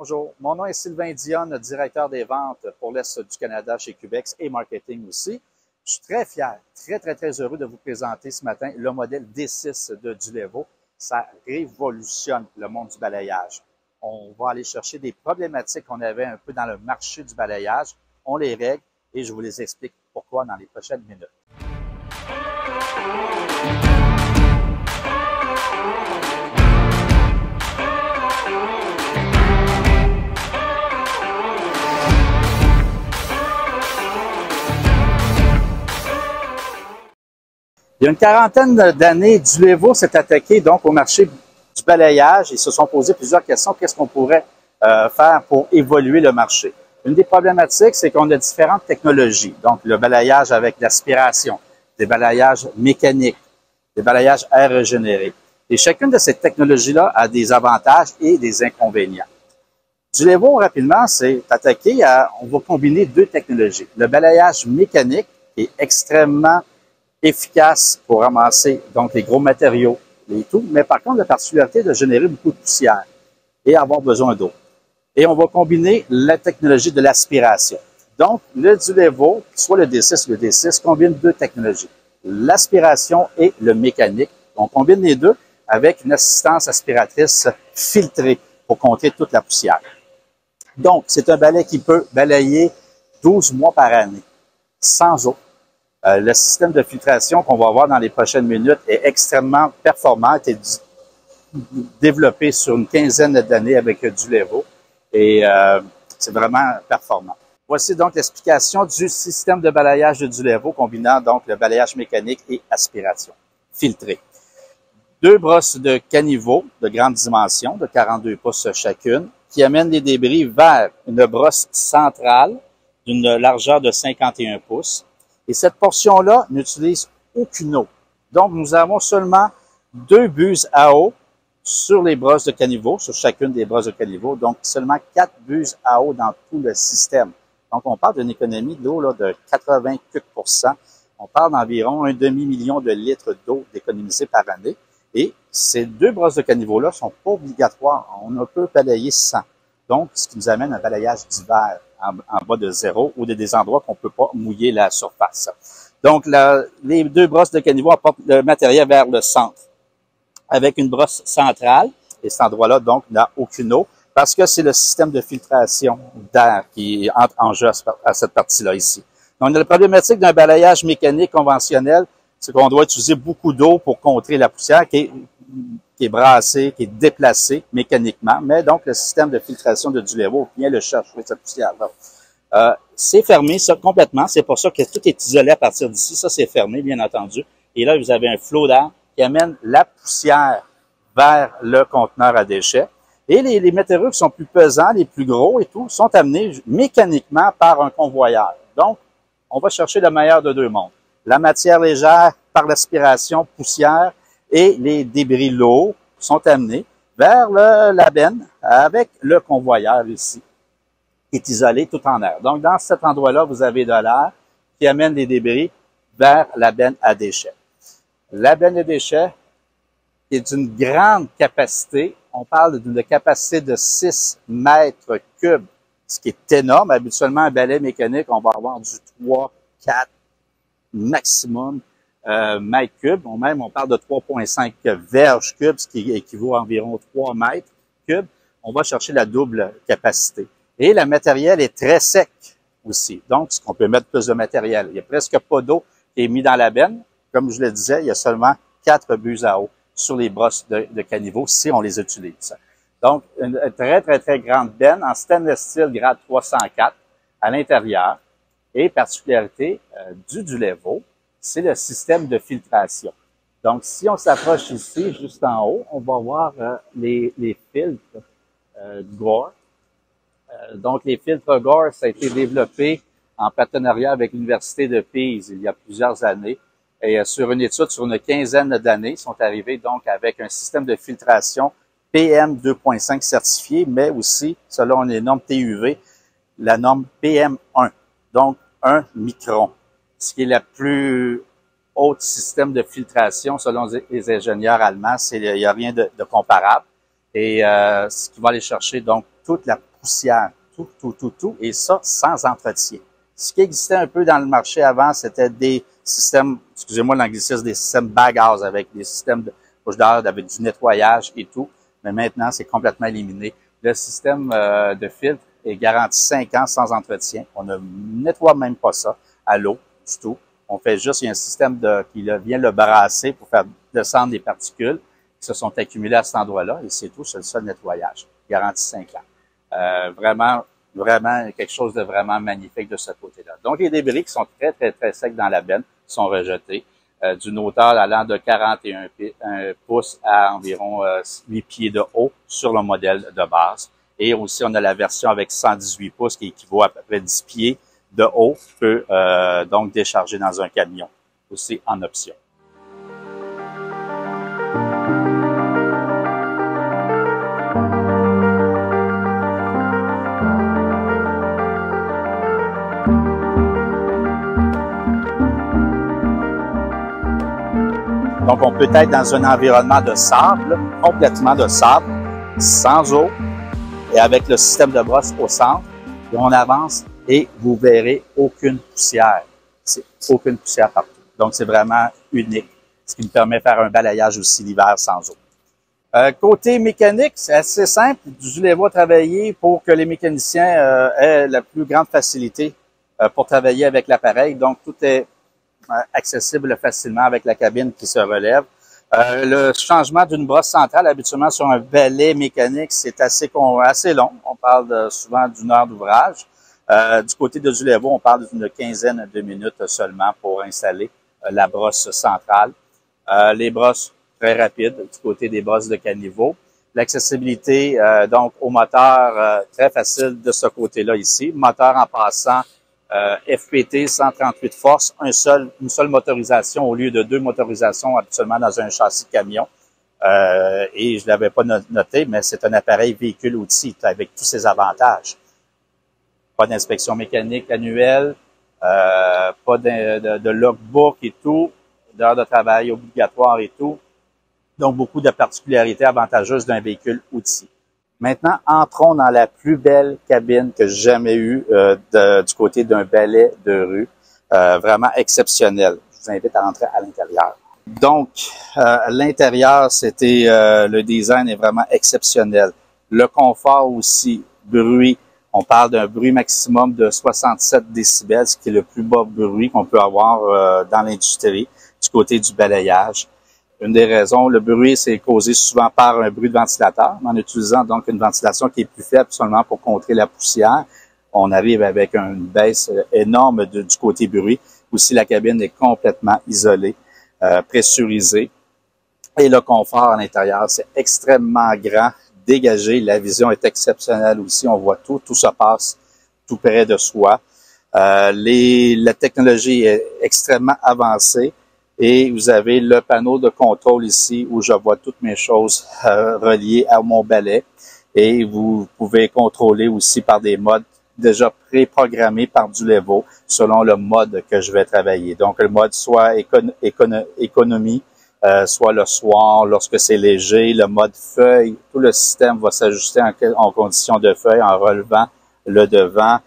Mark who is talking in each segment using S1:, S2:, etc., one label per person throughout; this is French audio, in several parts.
S1: Bonjour, mon nom est Sylvain Dionne, directeur des ventes pour l'Est du Canada chez Cubex et marketing aussi. Je suis très fier, très heureux de vous présenter ce matin le modèle D6 de Dulevo. Ça révolutionne le monde du balayage. On va aller chercher des problématiques qu'on avait un peu dans le marché du balayage. On les règle et je vous les explique pourquoi dans les prochaines minutes. Il y a une quarantaine d'années, Dulevo s'est attaqué donc au marché du balayage. Ils se sont posé plusieurs questions. Qu'est-ce qu'on pourrait faire pour évoluer le marché? Une des problématiques, c'est qu'on a différentes technologies. Donc, le balayage avec l'aspiration, des balayages mécaniques, des balayages air régénérés. Et chacune de ces technologies-là a des avantages et des inconvénients. Dulevo, rapidement, s'est attaqué on va combiner deux technologies. Le balayage mécanique est extrêmement efficace pour ramasser donc les gros matériaux et tout, mais par contre, la particularité de générer beaucoup de poussière et avoir besoin d'eau. Et on va combiner la technologie de l'aspiration. Donc, le Dulevo, soit le D6 ou le D6, combine deux technologies, l'aspiration et le mécanique. On combine les deux avec une assistance aspiratrice filtrée pour compter toute la poussière. Donc, c'est un balai qui peut balayer 12 mois par année, sans eau. Le système de filtration qu'on va voir dans les prochaines minutes est extrêmement performant, est développé sur une quinzaine d'années avec Dulevo et c'est vraiment performant. Voici donc l'explication du système de balayage de Dulevo combinant donc le balayage mécanique et aspiration filtré. Deux brosses de caniveau de grande dimension, de 42 pouces chacune, qui amènent les débris vers une brosse centrale d'une largeur de 51 pouces. Et cette portion-là n'utilise aucune eau. Donc, nous avons seulement deux buses à eau sur les brosses de caniveau, sur chacune des brosses de caniveau. Donc, seulement 4 buses à eau dans tout le système. Donc, on parle d'une économie d'eau de 88%. On parle d'environ un demi-million de litres d'eau d'économisée par année. Et ces deux brosses de caniveau-là sont pas obligatoires. On ne peut balayer sans. Donc, ce qui nous amène à un balayage d'hiver en bas de zéro ou des endroits qu'on peut pas mouiller la surface. Donc, les deux brosses de caniveau apportent le matériel vers le centre avec une brosse centrale. Et cet endroit-là, donc, n'a aucune eau parce que c'est le système de filtration d'air qui entre en jeu à cette partie-là ici. Donc, la problématique d'un balayage mécanique conventionnel, c'est qu'on doit utiliser beaucoup d'eau pour contrer la poussière qui est brassée, qui est déplacée mécaniquement. Mais donc, le système de filtration de Dulevo vient le chercher, cette poussière-là. C'est fermé, ça, complètement. C'est pour ça que tout est isolé à partir d'ici. Ça, c'est fermé, bien entendu. Et là, vous avez un flot d'air qui amène la poussière vers le conteneur à déchets. Et les matériaux qui sont plus pesants, les plus gros et tout, sont amenés mécaniquement par un convoyeur. Donc, on va chercher le meilleur de deux mondes. La matière légère par l'aspiration poussière et les débris lourds sont amenés vers la benne avec le convoyeur ici, qui est isolé tout en air. Donc, dans cet endroit-là, vous avez de l'air qui amène les débris vers la benne à déchets. La benne à déchets est d'une grande capacité. On parle d'une capacité de 6 mètres cubes, ce qui est énorme. Habituellement, un balai mécanique, on va avoir du 3, 4, maximum mètres cubes. On parle de 3,5 verges cubes, ce qui équivaut à environ 3 mètres cubes. On va chercher la double capacité. Et le matériel est très sec aussi. Donc, ce qu'on peut mettre plus de matériel. Il n'y a presque pas d'eau qui est mise dans la benne. Comme je le disais, il y a seulement 4 buses à eau sur les brosses de caniveau si on les utilise. Donc, une très grande benne en stainless steel grade 304 à l'intérieur. Et particularité du Dulevo, c'est le système de filtration. Donc, si on s'approche ici, juste en haut, on va voir les filtres Gore. Donc, les filtres Gore, ça a été développé en partenariat avec l'Université de Pise il y a plusieurs années. Et sur une étude sur une quinzaine d'années, ils sont arrivés donc avec un système de filtration PM 2.5 certifié, mais aussi, selon les normes TUV, la norme PM1. Donc, 1 micron, ce qui est le plus haut système de filtration selon les ingénieurs allemands. Il n'y a rien de comparable. Et ce qui va aller chercher, donc, toute la poussière, tout, et ça sans entretien. Ce qui existait un peu dans le marché avant, c'était des systèmes, excusez-moi l'anglicisme, des systèmes bagages avec des systèmes de couche d'air, avec du nettoyage et tout. Mais maintenant, c'est complètement éliminé. Le système de filtre est garanti 5 ans sans entretien. On ne nettoie même pas ça à l'eau du tout. On fait juste, il y a un système qui vient le brasser pour faire descendre les particules qui se sont accumulées à cet endroit-là, et c'est tout, c'est le seul nettoyage. Garanti 5 ans. Vraiment quelque chose de vraiment magnifique de ce côté-là. Donc, les débris qui sont très secs dans la benne sont rejetés d'une hauteur allant de 41 pouces à environ 8 pieds de haut sur le modèle de base. Et aussi, on a la version avec 118 pouces qui équivaut à peu près 10 pieds de haut, qui peut donc décharger dans un camion, aussi en option. Donc, on peut être dans un environnement de sable, complètement de sable, sans eau, et avec le système de brosse au centre, et on avance et vous verrez aucune poussière. C'est aucune poussière partout. Donc, c'est vraiment unique, ce qui nous permet de faire un balayage aussi l'hiver sans eau. Côté mécanique, c'est assez simple. Zuleva a travaillé pour que les mécaniciens aient la plus grande facilité pour travailler avec l'appareil. Donc, tout est accessible facilement avec la cabine qui se relève. Le changement d'une brosse centrale, habituellement sur un balai mécanique, c'est assez long. On parle souvent d'une heure d'ouvrage. Du côté de Zuleva, on parle d'une quinzaine de minutes seulement pour installer la brosse centrale. Les brosses très rapides du côté des brosses de caniveau. L'accessibilité donc au moteur, très facile de ce côté-là ici. Moteur en passant FPT 138 forces, une seule motorisation au lieu de 2 motorisations habituellement dans un châssis de camion. Et je ne l'avais pas noté, mais c'est un appareil véhicule-outil avec tous ses avantages. Pas d'inspection mécanique annuelle, pas de logbook et tout, d'heures de travail obligatoires et tout. Donc, beaucoup de particularités avantageuses d'un véhicule-outil. Maintenant, entrons dans la plus belle cabine que j'ai jamais eue du côté d'un balai de rue. Vraiment exceptionnel. Je vous invite à rentrer à l'intérieur. Donc, l'intérieur, le design est vraiment exceptionnel. Le confort aussi, bruit. On parle d'un bruit maximum de 67 décibels, ce qui est le plus bas bruit qu'on peut avoir dans l'industrie du côté du balayage. Une des raisons, le bruit, c'est causé souvent par un bruit de ventilateur. En utilisant donc une ventilation qui est plus faible seulement pour contrer la poussière, on arrive avec une baisse énorme du côté bruit. Aussi, la cabine est complètement isolée, pressurisée. Et le confort à l'intérieur, c'est extrêmement grand, dégagé. La vision est exceptionnelle aussi. On voit tout se passe tout près de soi. La technologie est extrêmement avancée. Et vous avez le panneau de contrôle ici où je vois toutes mes choses reliées à mon balai. Et vous pouvez contrôler aussi par des modes déjà préprogrammés par Zuleva selon le mode que je vais travailler. Donc, le mode soit économie, soit le soir, lorsque c'est léger, le mode feuille. Tout le système va s'ajuster en condition de feuille en relevant le devant,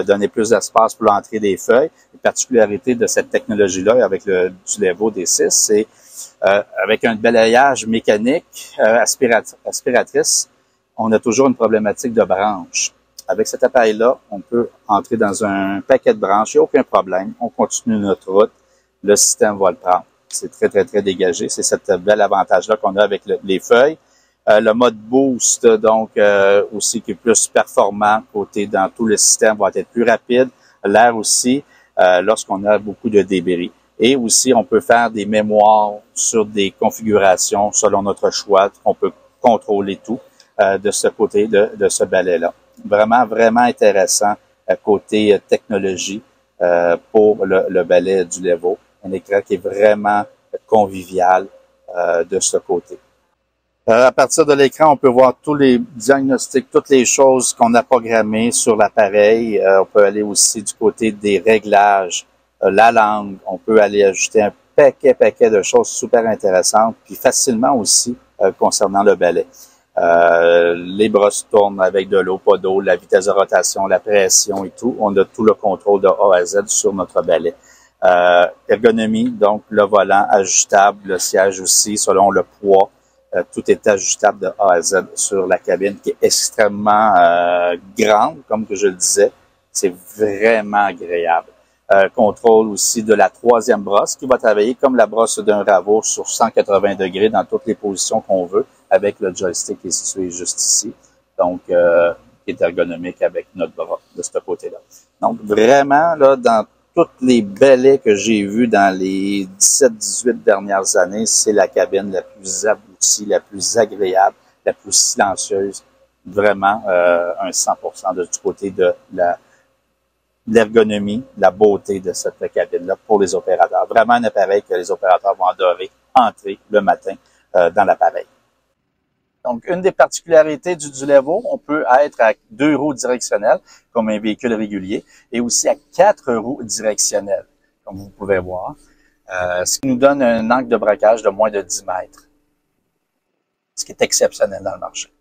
S1: donner plus d'espace pour l'entrée des feuilles. La particularité de cette technologie-là avec le Zuleva D6, c'est avec un balayage mécanique aspiratrice, on a toujours une problématique de branches. Avec cet appareil-là, on peut entrer dans un paquet de branches, il n'y a aucun problème. On continue notre route, le système va le prendre. C'est très dégagé. C'est cet bel avantage-là qu'on a avec les feuilles. Le mode boost, donc aussi qui est plus performant côté dans tout le système, va être plus rapide. L'air aussi, lorsqu'on a beaucoup de débris. Et aussi, on peut faire des mémoires sur des configurations selon notre choix. On peut contrôler tout de ce côté de ce balai-là. Vraiment intéressant côté technologie pour le balai Zuleva. Un écran qui est vraiment convivial de ce côté. À partir de l'écran, on peut voir tous les diagnostics, toutes les choses qu'on a programmées sur l'appareil. On peut aller aussi du côté des réglages, la langue. On peut aller ajouter un paquet de choses super intéressantes, puis facilement aussi concernant le balai. Les brosses tournent avec de l'eau, pas d'eau, la vitesse de rotation, la pression et tout. On a tout le contrôle de A à Z sur notre balai. Ergonomie, donc le volant ajustable, le siège aussi selon le poids. Tout est ajustable de A à Z sur la cabine qui est extrêmement grande, comme que je le disais. C'est vraiment agréable. Contrôle aussi de la troisième brosse qui va travailler comme la brosse d'un Ravo sur 180 degrés dans toutes les positions qu'on veut avec le joystick qui est situé juste ici. Donc, qui est ergonomique avec notre bras de ce côté-là. Donc, vraiment, là, dans toutes les balais que j'ai vus dans les 17-18 dernières années, c'est la cabine la plus aboutie, la plus agréable, la plus silencieuse. Vraiment, un 100% du côté de l'ergonomie, la beauté de cette cabine-là pour les opérateurs. Vraiment un appareil que les opérateurs vont adorer entrer le matin dans l'appareil. Donc, une des particularités du Levo, on peut être à 2 roues directionnelles, comme un véhicule régulier, et aussi à 4 roues directionnelles, comme vous pouvez voir, ce qui nous donne un angle de braquage de moins de 10 mètres, ce qui est exceptionnel dans le marché.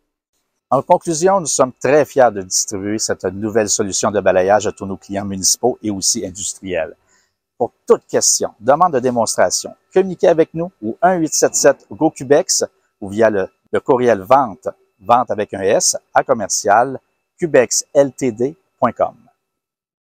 S1: En conclusion, nous sommes très fiers de distribuer cette nouvelle solution de balayage à tous nos clients municipaux et aussi industriels. Pour toute question, demande de démonstration, communiquez avec nous au 1-877-GO-CUBEX ou via le courriel vente avec un S, à commercial, cubexltd.com.